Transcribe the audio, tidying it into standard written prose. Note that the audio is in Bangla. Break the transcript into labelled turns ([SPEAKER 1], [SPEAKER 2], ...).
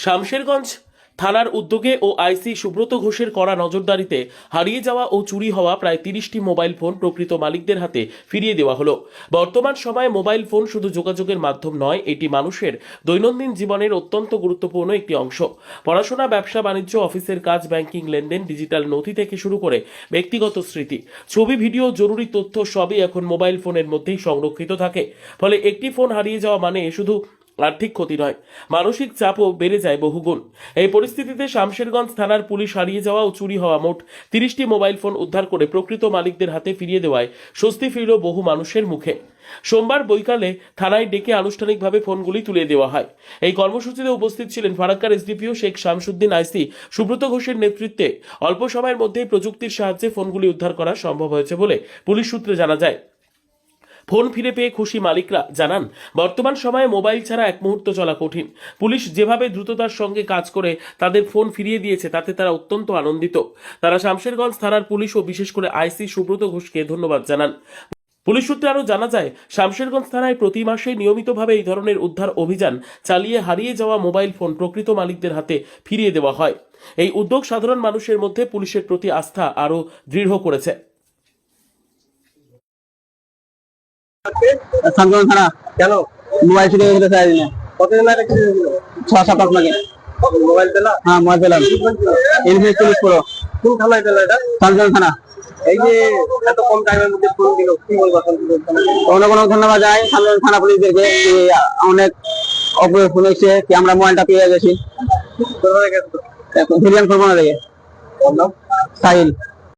[SPEAKER 1] শামশেরগঞ্জ থানার উদ্যোগে ও আইসি সুব্রত ঘোষের কড়া নজরদারিতে হারিয়ে যাওয়া ও চুরি হওয়া প্রায় 30টি মোবাইল ফোন প্রকৃত মালিকদের হাতে ফিরিয়ে দেওয়া হলো। বর্তমান সময়ে মোবাইল ফোন শুধু যোগাযোগের মাধ্যম নয়, এটি মানুষের দৈনন্দিন জীবনের অত্যন্ত গুরুত্বপূর্ণ একটি অংশ। পড়াশোনা, ব্যবসা বাণিজ্য, অফিসের কাজ, ব্যাংকিং লেনদেন, ডিজিটাল নথি থেকে শুরু করে ব্যক্তিগত স্মৃতি, ছবি, ভিডিও, জরুরি তথ্য সবই এখন মোবাইল ফোনের মধ্যেই সংরক্ষিত থাকে। ফলে একটি ফোন হারিয়ে যাওয়া মানে শুধু আর্থিক ক্ষতি নয়, মানসিক চাপও বেড়ে যায় বহুগুণ। এই পরিস্থিতিতে শামশেরগঞ্জ থানার পুলিশ হারিয়ে যাওয়া ও চুরি হওয়া মোট 30টি মোবাইল ফোন উদ্ধার করে প্রকৃত মালিকদের হাতে ফিরিয়ে দেওয়ায় স্বস্তি ফিরল বহু মানুষের মুখে। সোমবার বৈকালে থানায় ডেকে আনুষ্ঠানিকভাবে ফোনগুলি তুলে দেওয়া হয়। এই কর্মসূচিতে উপস্থিত ছিলেন ফারাক্কার এসডিপিও শেখ শামসুদ্দিন, আইসি সুব্রত ঘোষের নেতৃত্বে। অল্প সময়ের মধ্যেই প্রযুক্তির সাহায্যে ফোনগুলি উদ্ধার করা সম্ভব হয়েছে বলে পুলিশ সূত্রে জানা যায়। ফোন ফিরে পেয়ে খুশি মালিকরা জানান, বর্তমান সময়ে মোবাইল ছাড়া এক মুহূর্ত চলা কঠিন। পুলিশ যেভাবে দ্রুততার সঙ্গে কাজ করে তাদের ফোন ফিরিয়ে দিয়েছে তাতে তারা অত্যন্ত আনন্দিত। তারা শামশেরগঞ্জ থানার পুলিশ ও বিশেষ করে আইসি সুব্রত ঘোষকে ধন্যবাদ জানান। পুলিশ সূত্রে আরও জানা যায়, শামশেরগঞ্জ থানায় প্রতি মাসে নিয়মিতভাবে এই ধরনের উদ্ধার অভিযান চালিয়ে হারিয়ে যাওয়া মোবাইল ফোন প্রকৃত মালিকদের হাতে ফিরিয়ে দেওয়া হয়। এই উদ্যোগ সাধারণ মানুষের মধ্যে পুলিশের প্রতি আস্থা আরও দৃঢ় করেছে।
[SPEAKER 2] শামশেরগঞ্জ থানা
[SPEAKER 3] কেন
[SPEAKER 2] মোবাইল চুরি হয়ে গেছে সারাদিনে।
[SPEAKER 3] কতদিন আগে কি হয়েছিল?
[SPEAKER 2] 6-7 মাস আগে।
[SPEAKER 3] মোবাইল পেলা?
[SPEAKER 2] হ্যাঁ, মোবাইল পেলাম। Infinix 40 pro.
[SPEAKER 3] কোন থানায় পেলা এটা?
[SPEAKER 2] শামশেরগঞ্জ থানা।
[SPEAKER 3] এই যে এত কম টাইমের মধ্যে ফোন দিল, কি বলবো?
[SPEAKER 2] কোনো কোনো ধন্যবাদ জানাই শামশেরগঞ্জ থানা পুলিশদেরকে, অনেক অপরে ফোন এসে কি আমরা মোবাইলটা পেয়ে গেছি।
[SPEAKER 3] কোথায় গেছো?
[SPEAKER 2] এখন ভিডিও করবো না দেখে
[SPEAKER 3] বললাম
[SPEAKER 2] সাহিল।